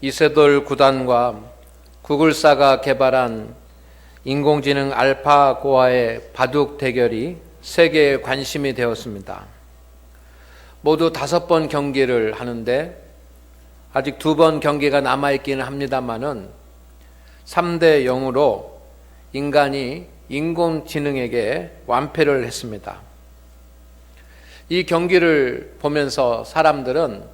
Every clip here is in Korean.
이세돌 구단과 구글사가 개발한 인공지능 알파고와의 바둑 대결이 세계의 관심이 되었습니다. 모두 5번 경기를 하는데 아직 2번 경기가 남아있기는 합니다만은 3대 0으로 인간이 인공지능에게 완패를 했습니다. 이 경기를 보면서 사람들은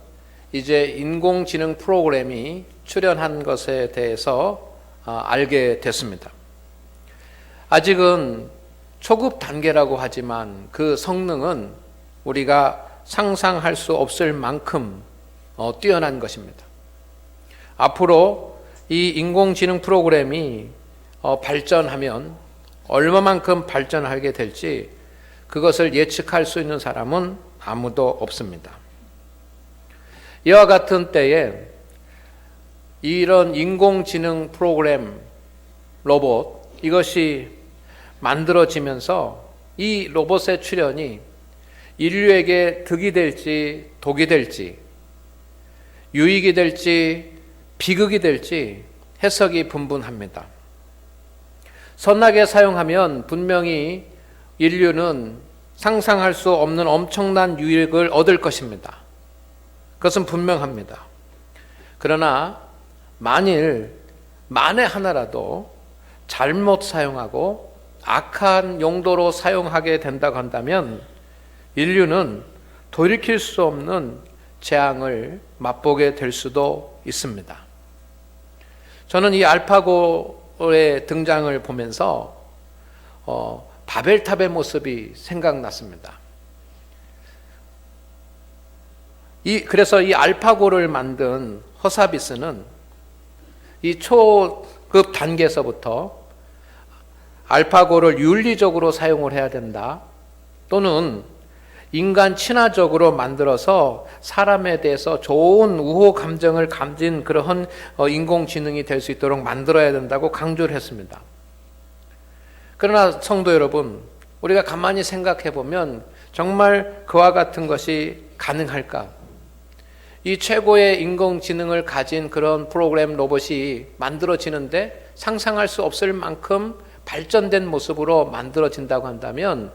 이제 인공지능 프로그램이 출현한 것에 대해서 알게 됐습니다. 아직은 초급 단계라고 하지만 그 성능은 우리가 상상할 수 없을 만큼 뛰어난 것입니다. 앞으로 이 인공지능 프로그램이 발전하면 얼마만큼 발전하게 될지 그것을 예측할 수 있는 사람은 아무도 없습니다. 이와 같은 때에 이런 인공지능 프로그램 로봇 이것이 만들어지면서 이 로봇의 출현이 인류에게 득이 될지 독이 될지 유익이 될지 비극이 될지 해석이 분분합니다. 선하게 사용하면 분명히 인류는 상상할 수 없는 엄청난 유익을 얻을 것입니다. 그것은 분명합니다. 그러나 만일 만에 하나라도 잘못 사용하고 악한 용도로 사용하게 된다고 한다면 인류는 돌이킬 수 없는 재앙을 맛보게 될 수도 있습니다. 저는 이 알파고의 등장을 보면서 바벨탑의 모습이 생각났습니다. 그래서 이 알파고를 만든 허사비스는 이 초급 단계에서부터 알파고를 윤리적으로 사용을 해야 된다. 또는 인간 친화적으로 만들어서 사람에 대해서 좋은 우호 감정을 가진 그러한 인공지능이 될 수 있도록 만들어야 된다고 강조를 했습니다. 그러나 성도 여러분, 우리가 가만히 생각해 보면 정말 그와 같은 것이 가능할까? 이 최고의 인공지능을 가진 그런 프로그램 로봇이 만들어지는데 상상할 수 없을 만큼 발전된 모습으로 만들어진다고 한다면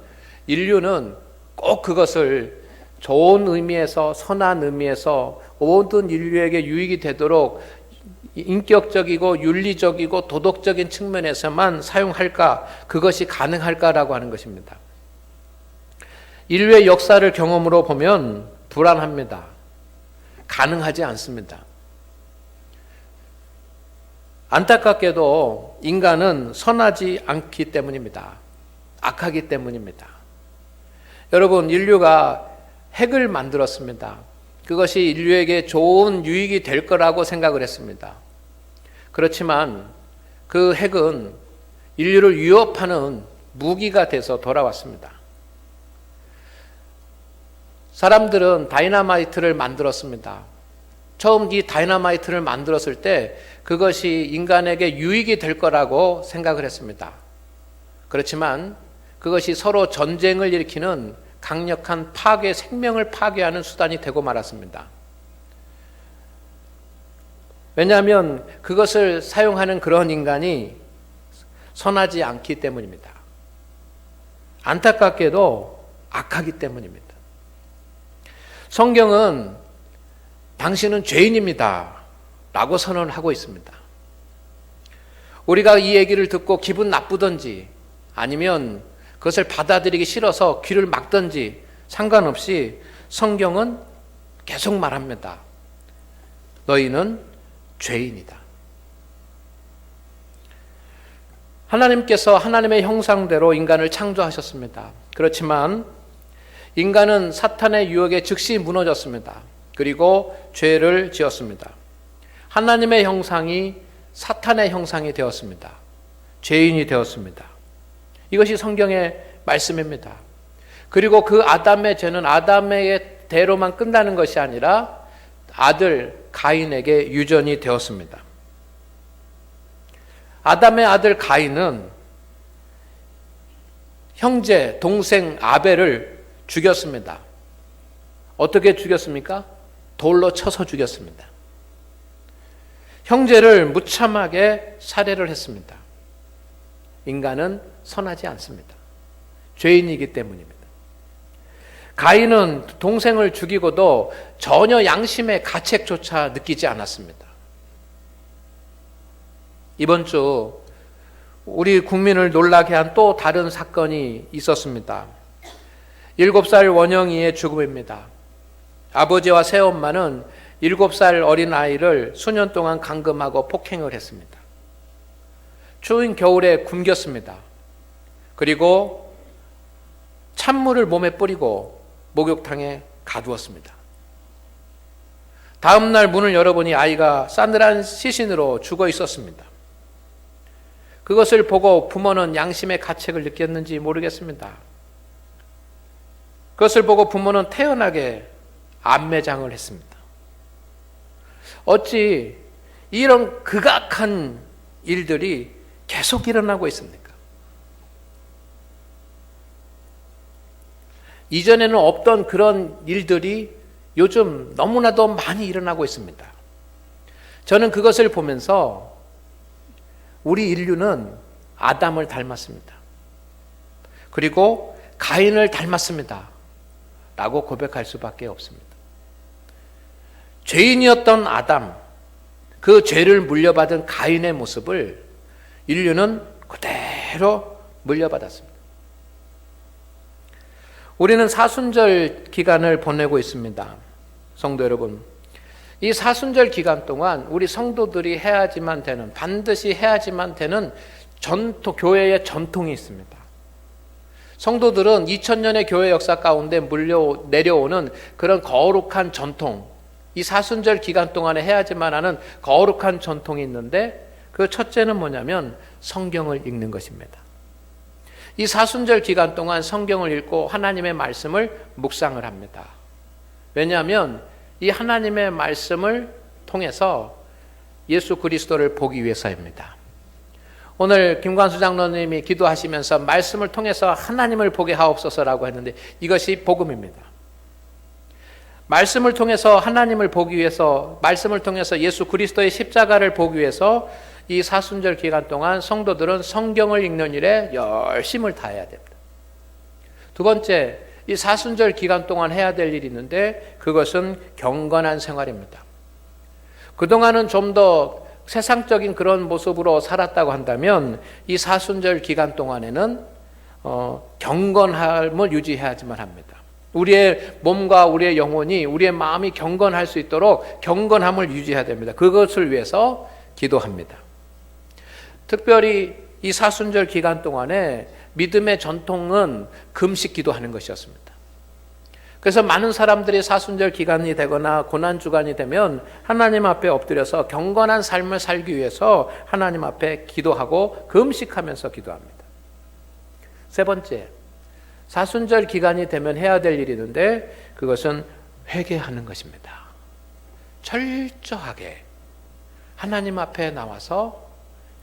인류는 꼭 그것을 좋은 의미에서 선한 의미에서 모든 인류에게 유익이 되도록 인격적이고 윤리적이고 도덕적인 측면에서만 사용할까? 그것이 가능할까라고 하는 것입니다. 인류의 역사를 경험으로 보면 불안합니다. 가능하지 않습니다. 안타깝게도 인간은 선하지 않기 때문입니다. 악하기 때문입니다. 여러분, 인류가 핵을 만들었습니다. 그것이 인류에게 좋은 유익이 될 거라고 생각을 했습니다. 그렇지만 그 핵은 인류를 위협하는 무기가 돼서 돌아왔습니다. 사람들은 다이너마이트를 만들었습니다. 처음 이 다이너마이트를 만들었을 때 그것이 인간에게 유익이 될 거라고 생각을 했습니다. 그렇지만 그것이 서로 전쟁을 일으키는 강력한 파괴, 생명을 파괴하는 수단이 되고 말았습니다. 왜냐하면 그것을 사용하는 그런 인간이 선하지 않기 때문입니다. 안타깝게도 악하기 때문입니다. 성경은 당신은 죄인입니다 라고 선언하고 있습니다. 우리가 이 얘기를 듣고 기분 나쁘든지 아니면 그것을 받아들이기 싫어서 귀를 막든지 상관없이 성경은 계속 말합니다. 너희는 죄인이다. 하나님께서 하나님의 형상대로 인간을 창조하셨습니다. 그렇지만 인간은 사탄의 유혹에 즉시 무너졌습니다. 그리고 죄를 지었습니다. 하나님의 형상이 사탄의 형상이 되었습니다. 죄인이 되었습니다. 이것이 성경의 말씀입니다. 그리고 그 아담의 죄는 아담의 대로만 끝나는 것이 아니라 아들 가인에게 유전이 되었습니다. 아담의 아들 가인은 형제, 동생 아벨을 죽였습니다. 어떻게 죽였습니까? 돌로 쳐서 죽였습니다. 형제를 무참하게 살해를 했습니다. 인간은 선하지 않습니다. 죄인이기 때문입니다. 가인은 동생을 죽이고도 전혀 양심의 가책조차 느끼지 않았습니다. 이번 주 우리 국민을 놀라게 한 또 다른 사건이 있었습니다. 7살 원영이의 죽음입니다. 아버지와 새엄마는 7살 어린 아이를 수년 동안 감금하고 폭행을 했습니다. 추운 겨울에 굶겼습니다. 그리고 찬물을 몸에 뿌리고 목욕탕에 가두었습니다. 다음 날 문을 열어보니 아이가 싸늘한 시신으로 죽어 있었습니다. 그것을 보고 부모는 양심의 가책을 느꼈는지 모르겠습니다. 그것을 보고 부모는 태연하게 암매장을 했습니다. 어찌 이런 극악한 일들이 계속 일어나고 있습니까? 이전에는 없던 그런 일들이 요즘 너무나도 많이 일어나고 있습니다. 저는 그것을 보면서 우리 인류는 아담을 닮았습니다. 그리고 가인을 닮았습니다. 라고 고백할 수밖에 없습니다. 죄인이었던 아담, 그 죄를 물려받은 가인의 모습을 인류는 그대로 물려받았습니다. 우리는 사순절 기간을 보내고 있습니다. 성도 여러분, 이 사순절 기간 동안 우리 성도들이 해야지만 되는, 반드시 해야지만 되는 교회의 전통이 있습니다. 성도들은 2000년의 교회 역사 가운데 내려오는 그런 거룩한 전통, 이 사순절 기간 동안에 해야지만 하는 거룩한 전통이 있는데, 그 첫째는 뭐냐면 성경을 읽는 것입니다. 이 사순절 기간 동안 성경을 읽고 하나님의 말씀을 묵상을 합니다. 왜냐하면 이 하나님의 말씀을 통해서 예수 그리스도를 보기 위해서입니다. 오늘 김관수 장로님이 기도하시면서 말씀을 통해서 하나님을 보게 하옵소서라고 했는데, 이것이 복음입니다. 말씀을 통해서 하나님을 보기 위해서, 말씀을 통해서 예수 그리스도의 십자가를 보기 위해서 이 사순절 기간 동안 성도들은 성경을 읽는 일에 열심을 다해야 됩니다. 두 번째, 이 사순절 기간 동안 해야 될 일이 있는데, 그것은 경건한 생활입니다. 그동안은 좀 더 세상적인 그런 모습으로 살았다고 한다면, 이 사순절 기간 동안에는 경건함을 유지해야지만 합니다. 우리의 몸과 우리의 영혼이, 우리의 마음이 경건할 수 있도록 경건함을 유지해야 됩니다. 그것을 위해서 기도합니다. 특별히 이 사순절 기간 동안에 믿음의 전통은 금식 기도하는 것이었습니다. 그래서 많은 사람들이 사순절 기간이 되거나 고난주간이 되면 하나님 앞에 엎드려서 경건한 삶을 살기 위해서 하나님 앞에 기도하고 금식하면서 기도합니다. 세 번째, 사순절 기간이 되면 해야 될 일이 있는데, 그것은 회개하는 것입니다. 철저하게 하나님 앞에 나와서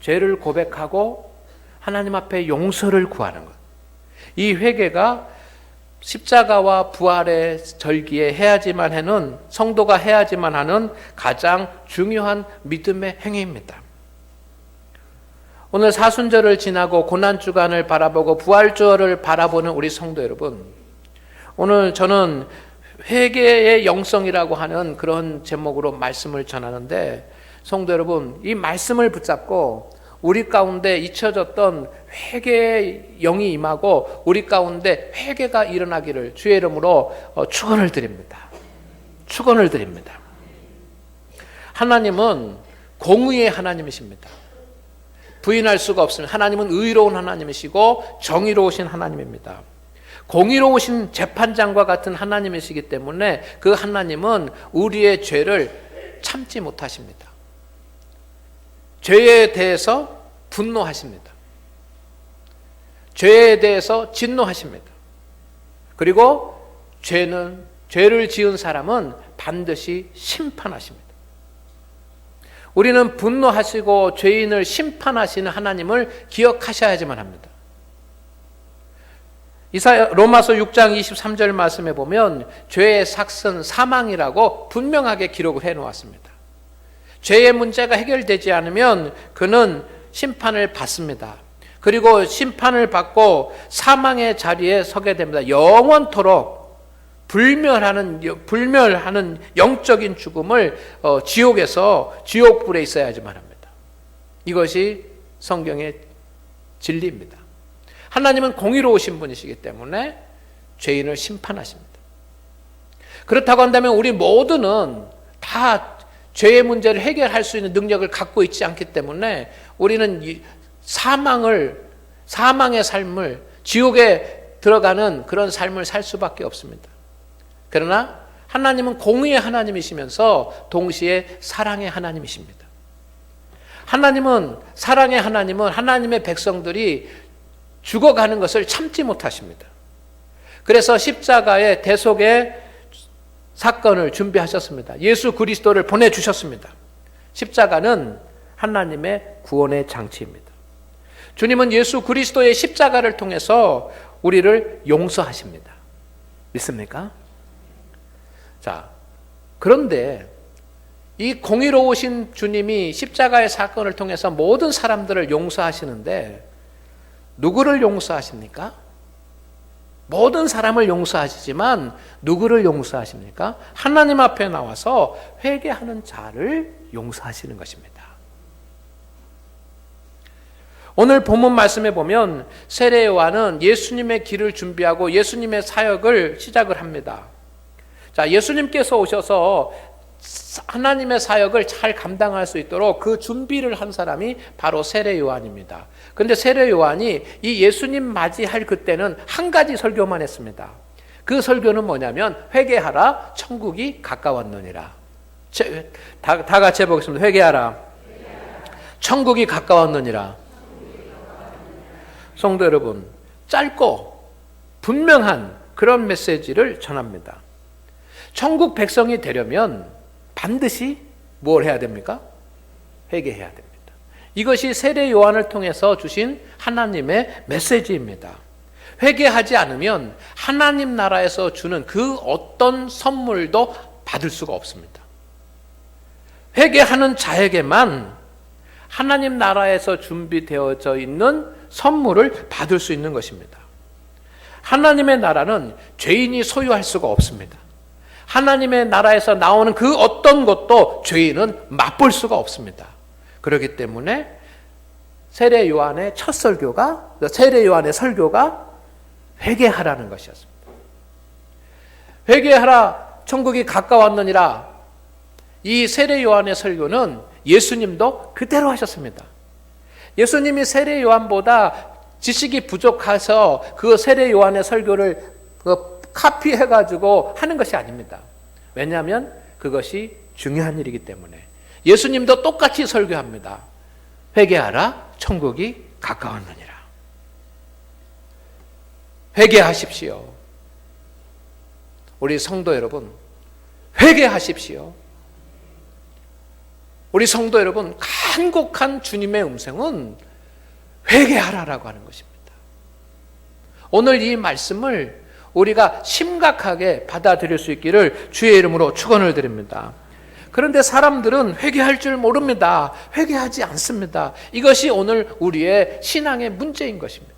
죄를 고백하고 하나님 앞에 용서를 구하는 것. 이 회개가 십자가와 부활의 절기에 해야지만 하는, 성도가 해야지만 하는 가장 중요한 믿음의 행위입니다. 오늘 사순절을 지나고 고난주간을 바라보고 부활주얼을 바라보는 우리 성도 여러분, 오늘 저는 회개의 영성이라고 하는 그런 제목으로 말씀을 전하는데, 성도 여러분, 이 말씀을 붙잡고 우리 가운데 잊혀졌던 회개의 영이 임하고 우리 가운데 회개가 일어나기를 주의 이름으로 축원을 드립니다. 축원을 드립니다. 하나님은 공의의 하나님이십니다. 부인할 수가 없습니다. 하나님은 의로운 하나님이시고 정의로우신 하나님입니다. 공의로우신 재판장과 같은 하나님이시기 때문에 그 하나님은 우리의 죄를 참지 못하십니다. 죄에 대해서 분노하십니다. 죄에 대해서 진노하십니다. 그리고 죄를 지은 사람은 반드시 심판하십니다. 우리는 분노하시고 죄인을 심판하시는 하나님을 기억하셔야지만 합니다. 로마서 6장 23절 말씀에 보면 죄의 삭은 사망이라고 분명하게 기록을 해놓았습니다. 죄의 문제가 해결되지 않으면 그는 심판을 받습니다. 그리고 심판을 받고 사망의 자리에 서게 됩니다. 영원토록 불멸하는 영적인 죽음을 지옥에서 지옥불에 있어야지만 합니다. 이것이 성경의 진리입니다. 하나님은 공의로우신 분이시기 때문에 죄인을 심판하십니다. 그렇다고 한다면 우리 모두는 다 죄의 문제를 해결할 수 있는 능력을 갖고 있지 않기 때문에 우리는 사망의 삶을, 지옥에 들어가는 그런 삶을 살 수밖에 없습니다. 그러나 하나님은 공의의 하나님이시면서 동시에 사랑의 하나님이십니다. 사랑의 하나님은 하나님의 백성들이 죽어가는 것을 참지 못하십니다. 그래서 십자가의 대속의 사건을 준비하셨습니다. 예수 그리스도를 보내주셨습니다. 십자가는 하나님의 구원의 장치입니다. 주님은 예수 그리스도의 십자가를 통해서 우리를 용서하십니다. 믿습니까? 자, 그런데 이 공의로우신 주님이 십자가의 사건을 통해서 모든 사람들을 용서하시는데 누구를 용서하십니까? 모든 사람을 용서하시지만 누구를 용서하십니까? 하나님 앞에 나와서 회개하는 자를 용서하시는 것입니다. 오늘 본문 말씀에 보면 세례 요한은 예수님의 길을 준비하고 예수님의 사역을 시작을 합니다. 자, 예수님께서 오셔서 하나님의 사역을 잘 감당할 수 있도록 그 준비를 한 사람이 바로 세례 요한입니다. 그런데 세례 요한이 이 예수님 맞이할 그때는 한 가지 설교만 했습니다. 그 설교는 뭐냐면 회개하라, 천국이 가까웠느니라. 다 같이 해보겠습니다. 회개하라, 천국이 가까웠느니라. 성도 여러분, 짧고 분명한 그런 메시지를 전합니다. 천국 백성이 되려면 반드시 뭘 해야 됩니까? 회개해야 됩니다. 이것이 세례 요한을 통해서 주신 하나님의 메시지입니다. 회개하지 않으면 하나님 나라에서 주는 그 어떤 선물도 받을 수가 없습니다. 회개하는 자에게만 하나님 나라에서 준비되어져 있는 선물을 받을 수 있는 것입니다. 하나님의 나라는 죄인이 소유할 수가 없습니다. 하나님의 나라에서 나오는 그 어떤 것도 죄인은 맛볼 수가 없습니다. 그렇기 때문에 세례 요한의 설교가 회개하라는 것이었습니다. 회개하라, 천국이 가까웠느니라. 이 세례 요한의 설교는 예수님도 그대로 하셨습니다. 예수님이 세례 요한보다 지식이 부족해서 그 세례 요한의 설교를 카피해가지고 하는 것이 아닙니다. 왜냐하면 그것이 중요한 일이기 때문에. 예수님도 똑같이 설교합니다. 회개하라, 천국이 가까웠느니라. 회개하십시오. 우리 성도 여러분, 회개하십시오. 우리 성도 여러분, 간곡한 주님의 음성은 회개하라라고 하는 것입니다. 오늘 이 말씀을 우리가 심각하게 받아들일 수 있기를 주의 이름으로 축원을 드립니다. 그런데 사람들은 회개할 줄 모릅니다. 회개하지 않습니다. 이것이 오늘 우리의 신앙의 문제인 것입니다.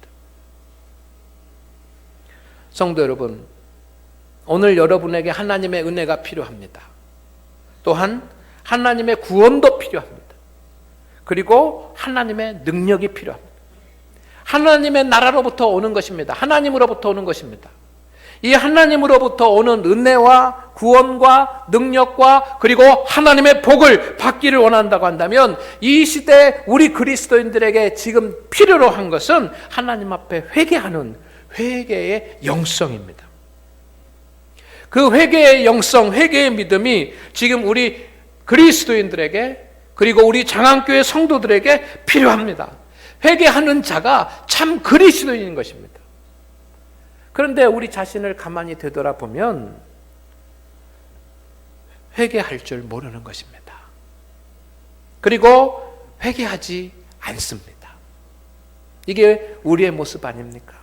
성도 여러분, 오늘 여러분에게 하나님의 은혜가 필요합니다. 또한 하나님의 구원도 필요합니다. 그리고 하나님의 능력이 필요합니다. 하나님의 나라로부터 오는 것입니다. 하나님으로부터 오는 것입니다. 이 하나님으로부터 오는 은혜와 구원과 능력과 그리고 하나님의 복을 받기를 원한다고 한다면 이 시대 우리 그리스도인들에게 지금 필요로 한 것은 하나님 앞에 회개하는 회개의 영성입니다. 그 회개의 영성, 회개의 믿음이 지금 우리 그리스도인들에게 그리고 우리 장안교회 성도들에게 필요합니다. 회개하는 자가 참 그리스도인인 것입니다. 그런데 우리 자신을 가만히 되돌아보면 회개할 줄 모르는 것입니다. 그리고 회개하지 않습니다. 이게 우리의 모습 아닙니까?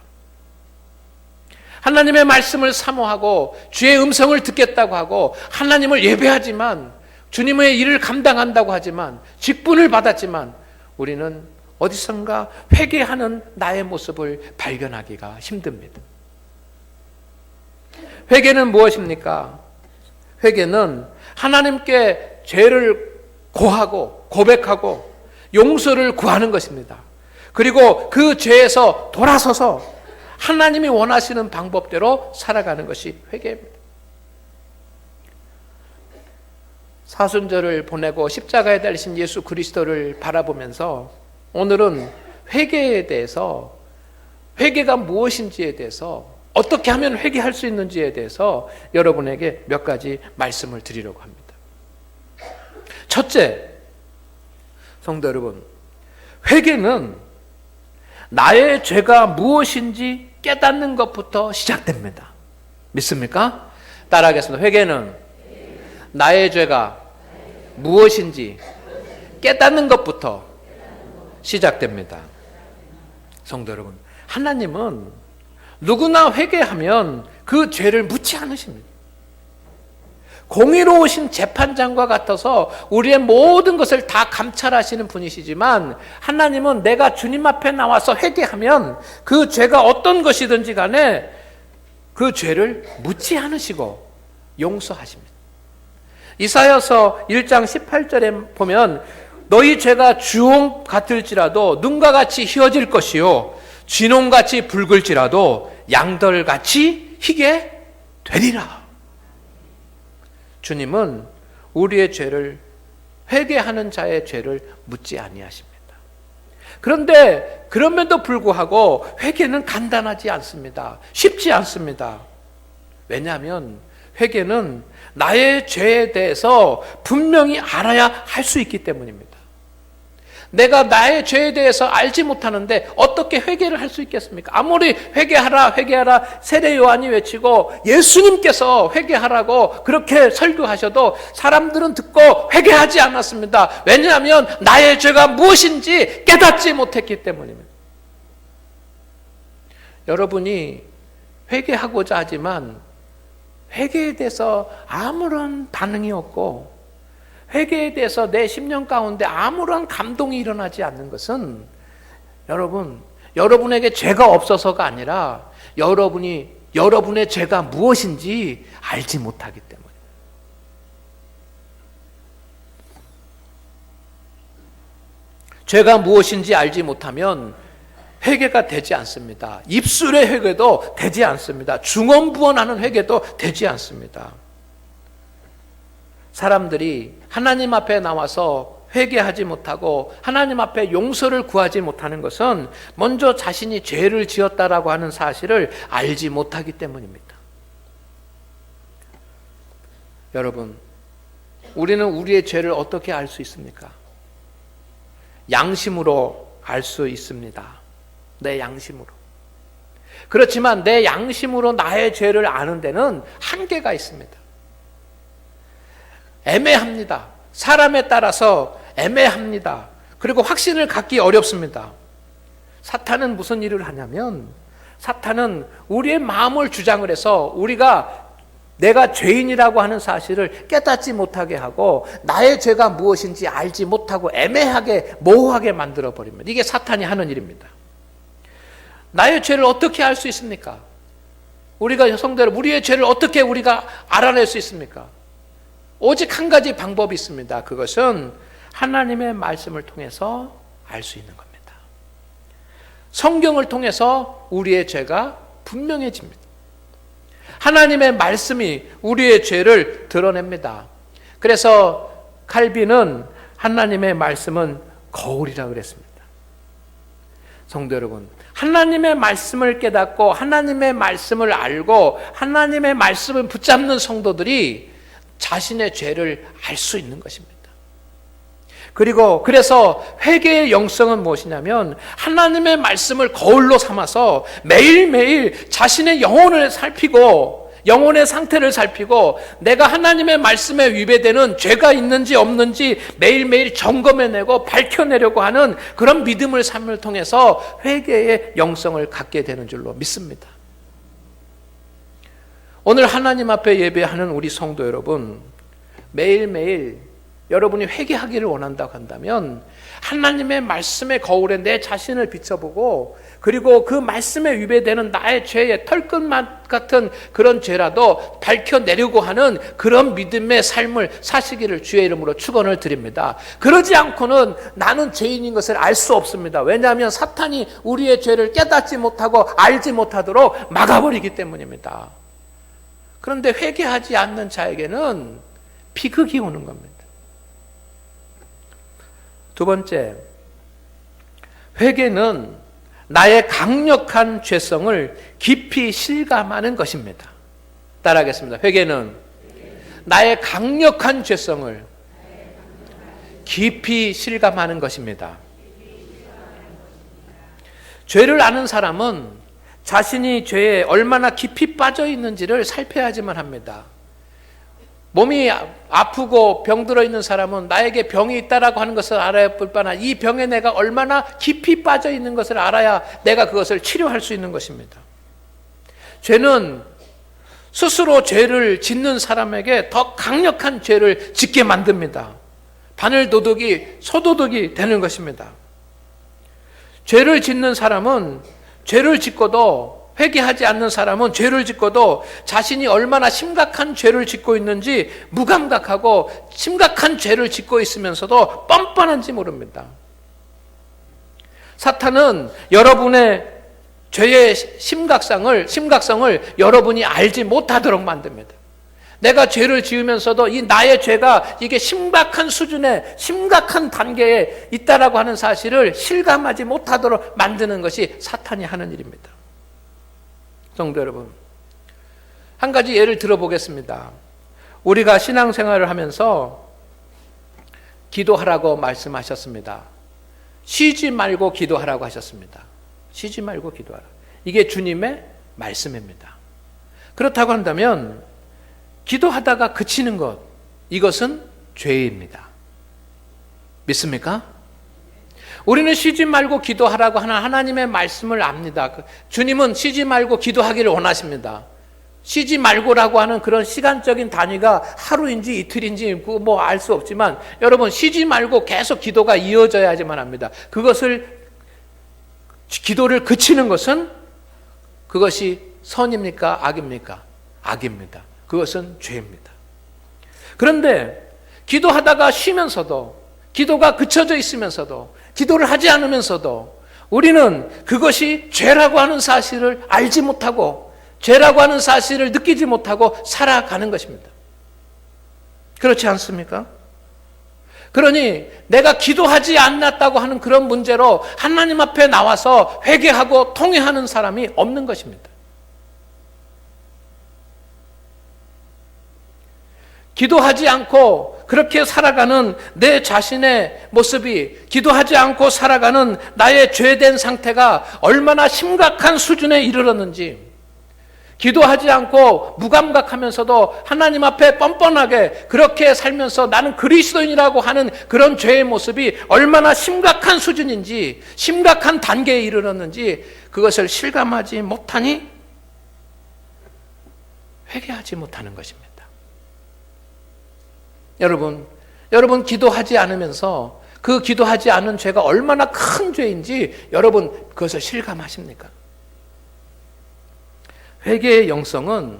하나님의 말씀을 사모하고 주의 음성을 듣겠다고 하고 하나님을 예배하지만 주님의 일을 감당한다고 하지만, 직분을 받았지만 우리는 어디선가 회개하는 나의 모습을 발견하기가 힘듭니다. 회개는 무엇입니까? 회개는 하나님께 죄를 고하고 고백하고 용서를 구하는 것입니다. 그리고 그 죄에서 돌아서서 하나님이 원하시는 방법대로 살아가는 것이 회개입니다. 사순절을 보내고 십자가에 달리신 예수 그리스도를 바라보면서 오늘은 회개에 대해서, 회개가 무엇인지에 대해서, 어떻게 하면 회개할 수 있는지에 대해서 여러분에게 몇 가지 말씀을 드리려고 합니다. 첫째, 성도 여러분, 회개는 나의 죄가 무엇인지 깨닫는 것부터 시작됩니다. 믿습니까? 따라하겠습니다. 회개는 나의 죄가 무엇인지 깨닫는 것부터 시작됩니다. 성도 여러분, 하나님은 누구나 회개하면 그 죄를 묻지 않으십니다. 공의로우신 재판장과 같아서 우리의 모든 것을 다 감찰하시는 분이시지만, 하나님은 내가 주님 앞에 나와서 회개하면 그 죄가 어떤 것이든지 간에 그 죄를 묻지 않으시고 용서하십니다. 이사야서 1장 18절에 보면 너희 죄가 주홍 같을지라도 눈과 같이 희어질 것이요 진홍같이 붉을지라도 양털같이 희게 되리라. 주님은 우리의 죄를, 회개하는 자의 죄를 묻지 아니하십니다. 그런데 그럼에도 불구하고 회개는 간단하지 않습니다. 쉽지 않습니다. 왜냐하면 회개는 나의 죄에 대해서 분명히 알아야 할 수 있기 때문입니다. 내가 나의 죄에 대해서 알지 못하는데 어떻게 회개를 할 수 있겠습니까? 아무리 회개하라 회개하라 세례 요한이 외치고 예수님께서 회개하라고 그렇게 설교하셔도 사람들은 듣고 회개하지 않았습니다. 왜냐하면 나의 죄가 무엇인지 깨닫지 못했기 때문입니다. 여러분이 회개하고자 하지만 회개에 대해서 아무런 반응이 없고 회개에 대해서 내 심령 가운데 아무런 감동이 일어나지 않는 것은 여러분에게 죄가 없어서가 아니라 여러분의 죄가 무엇인지 알지 못하기 때문에. 죄가 무엇인지 알지 못하면 회개가 되지 않습니다. 입술의 회개도 되지 않습니다. 중언부언하는 회개도 되지 않습니다. 사람들이 하나님 앞에 나와서 회개하지 못하고 하나님 앞에 용서를 구하지 못하는 것은 먼저 자신이 죄를 지었다라고 하는 사실을 알지 못하기 때문입니다. 여러분, 우리는 우리의 죄를 어떻게 알 수 있습니까? 양심으로 알 수 있습니다. 내 양심으로. 그렇지만 내 양심으로 나의 죄를 아는 데는 한계가 있습니다. 애매합니다. 사람에 따라서 애매합니다. 그리고 확신을 갖기 어렵습니다. 사탄은 무슨 일을 하냐면, 사탄은 우리의 마음을 주장을 해서 내가 죄인이라고 하는 사실을 깨닫지 못하게 하고 나의 죄가 무엇인지 알지 못하고 애매하게 모호하게 만들어 버립니다. 이게 사탄이 하는 일입니다. 나의 죄를 어떻게 알 수 있습니까? 우리가 성도들, 우리의 죄를 어떻게 우리가 알아낼 수 있습니까? 오직 한 가지 방법이 있습니다. 그것은 하나님의 말씀을 통해서 알 수 있는 겁니다. 성경을 통해서 우리의 죄가 분명해집니다. 하나님의 말씀이 우리의 죄를 드러냅니다. 그래서 칼빈은 하나님의 말씀은 거울이라고 그랬습니다. 성도 여러분, 하나님의 말씀을 깨닫고 하나님의 말씀을 알고 하나님의 말씀을 붙잡는 성도들이 자신의 죄를 알 수 있는 것입니다. 그래서 회개의 영성은 무엇이냐면 하나님의 말씀을 거울로 삼아서 매일매일 자신의 영혼을 살피고 영혼의 상태를 살피고 내가 하나님의 말씀에 위배되는 죄가 있는지 없는지 매일매일 점검해내고 밝혀내려고 하는 그런 믿음을 삶을 통해서 회개의 영성을 갖게 되는 줄로 믿습니다. 오늘 하나님 앞에 예배하는 우리 성도 여러분, 매일매일 여러분이 회개하기를 원한다고 한다면 하나님의 말씀의 거울에 내 자신을 비춰보고, 그리고 그 말씀에 위배되는 나의 죄의 털끝맛 같은 그런 죄라도 밝혀내려고 하는 그런 믿음의 삶을 사시기를 주의 이름으로 축원을 드립니다. 그러지 않고는 나는 죄인인 것을 알 수 없습니다. 왜냐하면 사탄이 우리의 죄를 깨닫지 못하고 알지 못하도록 막아버리기 때문입니다. 그런데 회개하지 않는 자에게는 비극이 오는 겁니다. 두 번째, 회개는 나의 강력한 죄성을 깊이 실감하는 것입니다. 따라하겠습니다. 회개는 나의 강력한 죄성을 깊이 실감하는 것입니다. 죄를 아는 사람은 자신이 죄에 얼마나 깊이 빠져 있는지를 살펴야지만 합니다. 몸이 아프고 병들어 있는 사람은 나에게 병이 있다라고 하는 것을 알아야 볼 바나 이 병에 내가 얼마나 깊이 빠져 있는 것을 알아야 내가 그것을 치료할 수 있는 것입니다. 죄는 스스로 죄를 짓는 사람에게 더 강력한 죄를 짓게 만듭니다. 바늘도둑이 소도둑이 되는 것입니다. 죄를 짓는 사람은 죄를 짓고도, 회개하지 않는 사람은 죄를 짓고도 자신이 얼마나 심각한 죄를 짓고 있는지 무감각하고 심각한 죄를 짓고 있으면서도 뻔뻔한지 모릅니다. 사탄은 여러분의 죄의 심각성을 여러분이 알지 못하도록 만듭니다. 내가 죄를 지으면서도 이 나의 죄가 이게 심각한 수준의 심각한 단계에 있다라고 하는 사실을 실감하지 못하도록 만드는 것이 사탄이 하는 일입니다. 성도 여러분, 한 가지 예를 들어보겠습니다. 우리가 신앙생활을 하면서 기도하라고 말씀하셨습니다. 쉬지 말고 기도하라고 하셨습니다. 쉬지 말고 기도하라. 이게 주님의 말씀입니다. 그렇다고 한다면 기도하다가 그치는 것, 이것은 죄입니다. 믿습니까? 우리는 쉬지 말고 기도하라고 하는 하나님의 말씀을 압니다. 주님은 쉬지 말고 기도하기를 원하십니다. 쉬지 말고라고 하는 그런 시간적인 단위가 하루인지 이틀인지 뭐 알 수 없지만 여러분, 쉬지 말고 계속 기도가 이어져야지만 합니다. 기도를 그치는 것은 그것이 선입니까? 악입니까? 악입니다. 그것은 죄입니다. 그런데 기도하다가 쉬면서도, 기도가 그쳐져 있으면서도, 기도를 하지 않으면서도 우리는 그것이 죄라고 하는 사실을 알지 못하고 죄라고 하는 사실을 느끼지 못하고 살아가는 것입니다. 그렇지 않습니까? 그러니 내가 기도하지 않았다고 하는 그런 문제로 하나님 앞에 나와서 회개하고 통회하는 사람이 없는 것입니다. 기도하지 않고 그렇게 살아가는 내 자신의 모습이, 기도하지 않고 살아가는 나의 죄된 상태가 얼마나 심각한 수준에 이르렀는지, 기도하지 않고 무감각하면서도 하나님 앞에 뻔뻔하게 그렇게 살면서 나는 그리스도인이라고 하는 그런 죄의 모습이 얼마나 심각한 수준인지, 심각한 단계에 이르렀는지 그것을 실감하지 못하니 회개하지 못하는 것입니다. 여러분 기도하지 않으면서 그 기도하지 않은 죄가 얼마나 큰 죄인지 여러분 그것을 실감하십니까? 회개의 영성은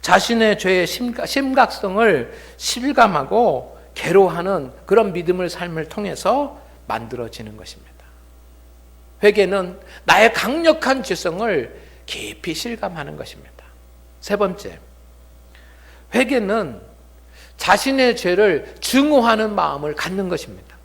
자신의 죄의 심각성을 실감하고 괴로워하는 그런 믿음의 삶을 통해서 만들어지는 것입니다. 회개는 나의 강력한 죄성을 깊이 실감하는 것입니다. 세 번째, 회개는 자신의 죄를 증오하는 마음을 갖는 것입니다.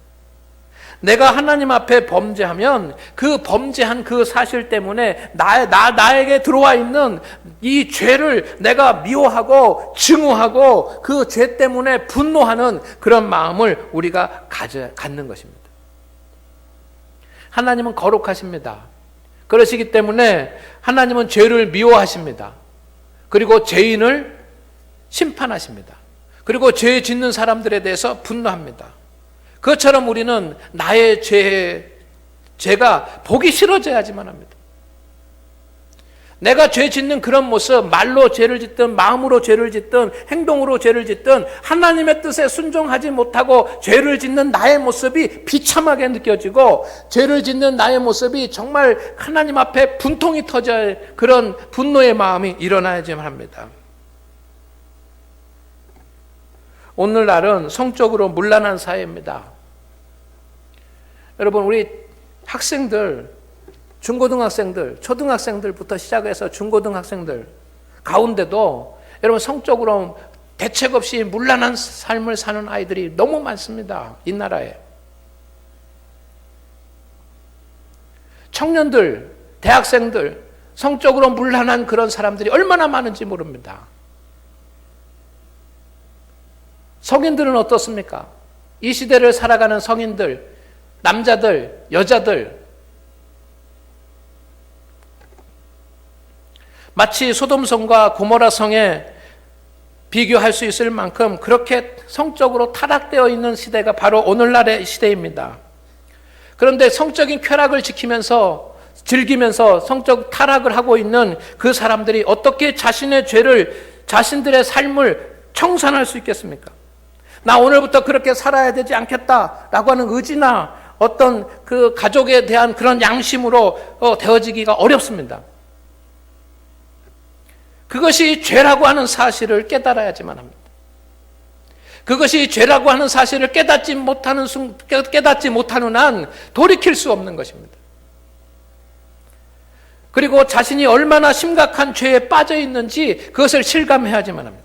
내가 하나님 앞에 범죄하면 그 범죄한 그 사실 때문에 나에게 들어와 있는 이 죄를 내가 미워하고 증오하고 그 죄 때문에 분노하는 그런 마음을 우리가 갖는 것입니다. 하나님은 거룩하십니다. 그러시기 때문에 하나님은 죄를 미워하십니다. 그리고 죄인을 심판하십니다. 그리고 죄 짓는 사람들에 대해서 분노합니다. 그것처럼 우리는 나의 죄가 보기 싫어져야지만 합니다. 내가 죄 짓는 그런 모습, 말로 죄를 짓든 마음으로 죄를 짓든 행동으로 죄를 짓든 하나님의 뜻에 순종하지 못하고 죄를 짓는 나의 모습이 비참하게 느껴지고, 죄를 짓는 나의 모습이 정말 하나님 앞에 분통이 터져야 그런 분노의 마음이 일어나야지만 합니다. 오늘날은 성적으로 문란한 사회입니다. 여러분, 우리 학생들, 중고등학생들, 초등학생들부터 시작해서 중고등학생들 가운데도 여러분 성적으로 대책 없이 문란한 삶을 사는 아이들이 너무 많습니다. 이 나라에. 청년들, 대학생들, 성적으로 문란한 그런 사람들이 얼마나 많은지 모릅니다. 성인들은 어떻습니까? 이 시대를 살아가는 성인들, 남자들, 여자들, 마치 소돔성과 고모라성에 비교할 수 있을 만큼 그렇게 성적으로 타락되어 있는 시대가 바로 오늘날의 시대입니다. 그런데 성적인 쾌락을 지키면서 즐기면서 성적 타락을 하고 있는 그 사람들이 어떻게 자신의 죄를, 자신들의 삶을 청산할 수 있겠습니까? 나 오늘부터 그렇게 살아야 되지 않겠다라고 하는 의지나 어떤 그 가족에 대한 그런 양심으로 되어지기가 어렵습니다. 그것이 죄라고 하는 사실을 깨달아야지만 합니다. 그것이 죄라고 하는 사실을 깨닫지 못하는 한 돌이킬 수 없는 것입니다. 그리고 자신이 얼마나 심각한 죄에 빠져 있는지 그것을 실감해야지만 합니다.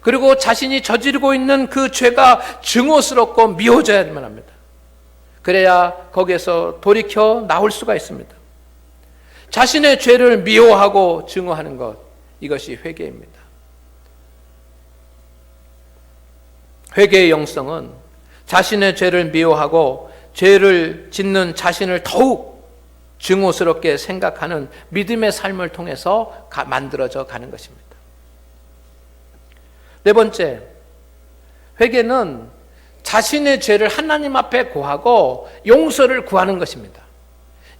그리고 자신이 저지르고 있는 그 죄가 증오스럽고 미워져야만 합니다. 그래야 거기에서 돌이켜 나올 수가 있습니다. 자신의 죄를 미워하고 증오하는 것, 이것이 회개입니다. 회개의 영성은 자신의 죄를 미워하고 죄를 짓는 자신을 더욱 증오스럽게 생각하는 믿음의 삶을 통해서 만들어져 가는 것입니다. 네 번째, 회개는 자신의 죄를 하나님 앞에 고하고 용서를 구하는 것입니다.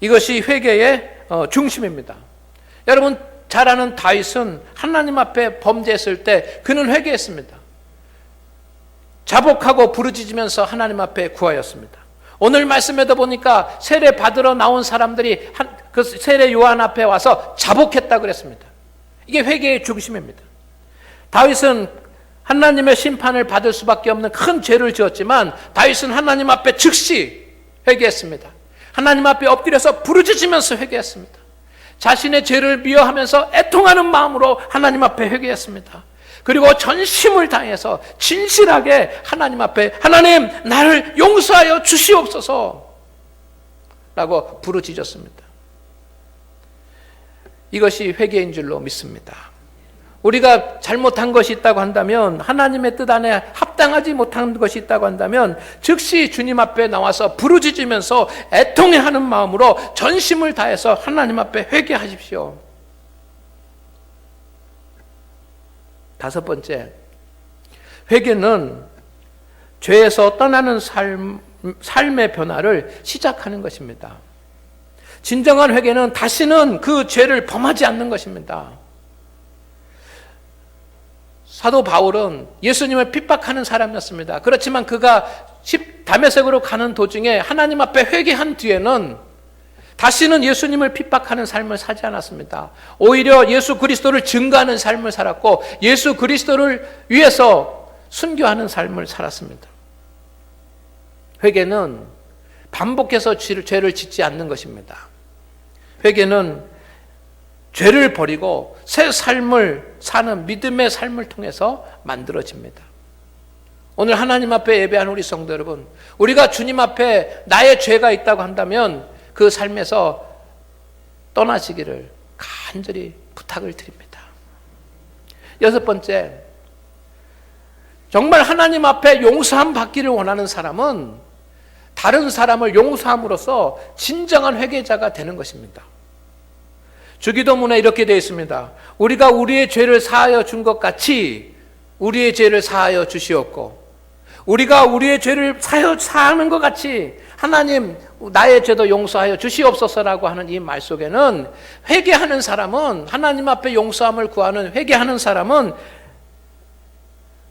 이것이 회개의 중심입니다. 여러분 잘 아는 다윗은 하나님 앞에 범죄했을 때 그는 회개했습니다. 자복하고 부르짖으면서 하나님 앞에 구하였습니다. 오늘 말씀에도 보니까 세례 받으러 나온 사람들이 그 세례 요한 앞에 와서 자복했다 그랬습니다. 이게 회개의 중심입니다. 다윗은 하나님의 심판을 받을 수밖에 없는 큰 죄를 지었지만 다윗은 하나님 앞에 즉시 회개했습니다. 하나님 앞에 엎드려서 부르짖으면서 회개했습니다. 자신의 죄를 미워하면서 애통하는 마음으로 하나님 앞에 회개했습니다. 그리고 전심을 다해서 진실하게 하나님 앞에 하나님 나를 용서하여 주시옵소서 라고 부르짖었습니다. 이것이 회개인 줄로 믿습니다. 우리가 잘못한 것이 있다고 한다면, 하나님의 뜻 안에 합당하지 못한 것이 있다고 한다면 즉시 주님 앞에 나와서 부르짖으면서 애통해하는 마음으로 전심을 다해서 하나님 앞에 회개하십시오. 다섯 번째, 회개는 죄에서 떠나는 삶의 변화를 시작하는 것입니다. 진정한 회개는 다시는 그 죄를 범하지 않는 것입니다. 사도 바울은 예수님을 핍박하는 사람이었습니다. 그렇지만 그가 다메섹으로 가는 도중에 하나님 앞에 회개한 뒤에는 다시는 예수님을 핍박하는 삶을 살지 않았습니다. 오히려 예수 그리스도를 증거하는 삶을 살았고 예수 그리스도를 위해서 순교하는 삶을 살았습니다. 회개는 반복해서 죄를 짓지 않는 것입니다. 회개는 죄를 버리고 새 삶을 사는 믿음의 삶을 통해서 만들어집니다. 오늘 하나님 앞에 예배하는 우리 성도 여러분, 우리가 주님 앞에 나의 죄가 있다고 한다면 그 삶에서 떠나시기를 간절히 부탁을 드립니다. 여섯 번째, 정말 하나님 앞에 용서함 받기를 원하는 사람은 다른 사람을 용서함으로써 진정한 회개자가 되는 것입니다. 주기도문에 이렇게 되어 있습니다. 우리가 우리의 죄를 사하여 준 것 같이 우리의 죄를 사하여 주시옵고 우리가 우리의 죄를 사하는 것 같이 하나님 나의 죄도 용서하여 주시옵소서라고 하는 이 말 속에는 회개하는 사람은, 하나님 앞에 용서함을 구하는 회개하는 사람은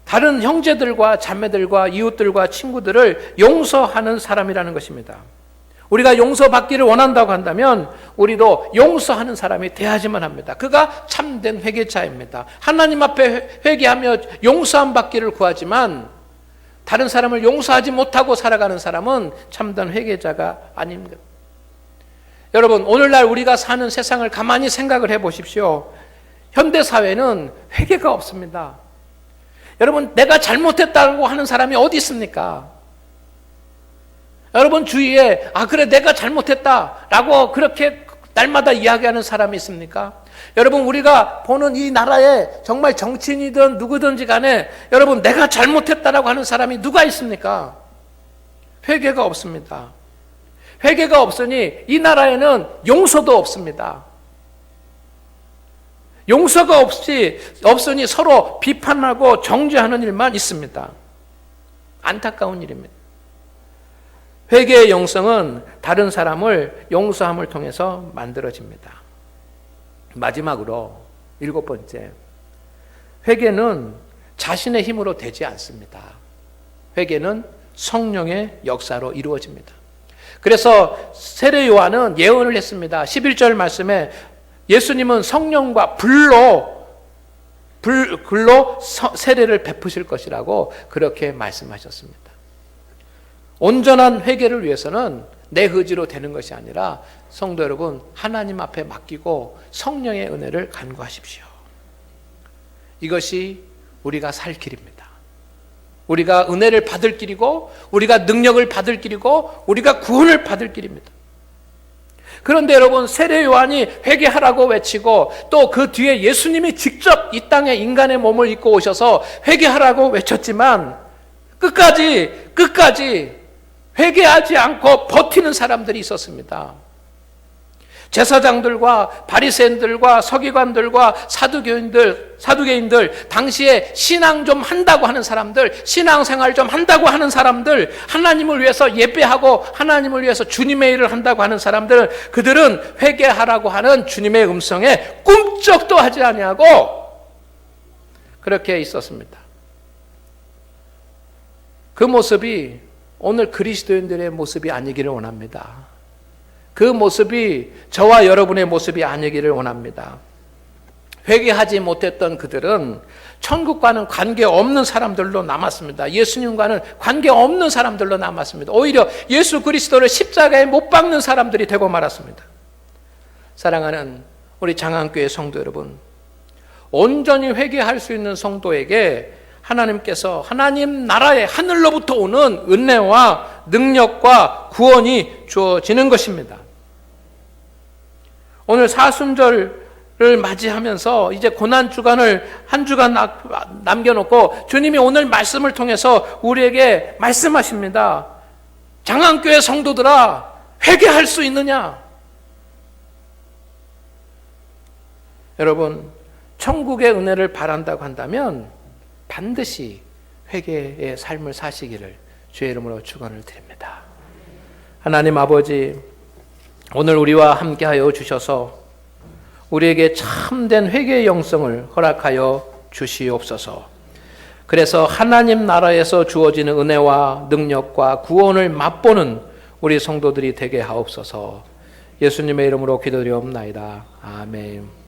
다른 형제들과 자매들과 이웃들과 친구들을 용서하는 사람이라는 것입니다. 우리가 용서받기를 원한다고 한다면 우리도 용서하는 사람이 돼야지만 합니다. 그가 참된 회개자입니다. 하나님 앞에 회개하며 용서함 받기를 구하지만 다른 사람을 용서하지 못하고 살아가는 사람은 참된 회개자가 아닙니다. 여러분, 오늘날 우리가 사는 세상을 가만히 생각을 해보십시오. 현대사회는 회개가 없습니다. 여러분, 내가 잘못했다고 하는 사람이 어디 있습니까? 여러분 주위에 그래 내가 잘못했다라고 그렇게 날마다 이야기하는 사람이 있습니까? 여러분, 우리가 보는 이 나라에 정말 정치인이든 누구든지 간에 여러분 내가 잘못했다라고 하는 사람이 누가 있습니까? 회개가 없습니다. 회개가 없으니 이 나라에는 용서도 없습니다. 용서가 없으니 서로 비판하고 정죄하는 일만 있습니다. 안타까운 일입니다. 회개의 영성은 다른 사람을 용서함을 통해서 만들어집니다. 마지막으로 7번째, 회개는 자신의 힘으로 되지 않습니다. 회개는 성령의 역사로 이루어집니다. 그래서 세례 요한은 예언을 했습니다. 11절 말씀에 예수님은 성령과 불로 세례를 베푸실 것이라고 그렇게 말씀하셨습니다. 온전한 회개를 위해서는 내 의지로 되는 것이 아니라 성도 여러분, 하나님 앞에 맡기고 성령의 은혜를 간구하십시오. 이것이 우리가 살 길입니다. 우리가 은혜를 받을 길이고 우리가 능력을 받을 길이고 우리가 구원을 받을 길입니다. 그런데 여러분, 세례 요한이 회개하라고 외치고 또 그 뒤에 예수님이 직접 이 땅에 인간의 몸을 입고 오셔서 회개하라고 외쳤지만 끝까지 회개하지 않고 버티는 사람들이 있었습니다. 제사장들과 바리새인들과 서기관들과 사두개인들, 당시에 신앙 좀 한다고 하는 사람들, 신앙생활 좀 한다고 하는 사람들, 하나님을 위해서 예배하고 하나님을 위해서 주님의 일을 한다고 하는 사람들, 그들은 회개하라고 하는 주님의 음성에 꿈쩍도 하지 아니하고 그렇게 있었습니다. 그 모습이 오늘 그리스도인들의 모습이 아니기를 원합니다. 그 모습이 저와 여러분의 모습이 아니기를 원합니다. 회개하지 못했던 그들은 천국과는 관계없는 사람들로 남았습니다. 예수님과는 관계없는 사람들로 남았습니다. 오히려 예수 그리스도를 십자가에 못 박는 사람들이 되고 말았습니다. 사랑하는 우리 장안교회 성도 여러분, 온전히 회개할 수 있는 성도에게 하나님께서 하나님 나라의 하늘로부터 오는 은혜와 능력과 구원이 주어지는 것입니다. 오늘 사순절을 맞이하면서 이제 고난주간을 한 주간 남겨놓고 주님이 오늘 말씀을 통해서 우리에게 말씀하십니다. 장안교회 성도들아, 회개할 수 있느냐? 여러분, 천국의 은혜를 바란다고 한다면 반드시 회개의 삶을 사시기를 주의 이름으로 축원을 드립니다. 하나님 아버지, 오늘 우리와 함께하여 주셔서 우리에게 참된 회개의 영성을 허락하여 주시옵소서. 그래서 하나님 나라에서 주어지는 은혜와 능력과 구원을 맛보는 우리 성도들이 되게 하옵소서. 예수님의 이름으로 기도드리옵나이다. 아멘.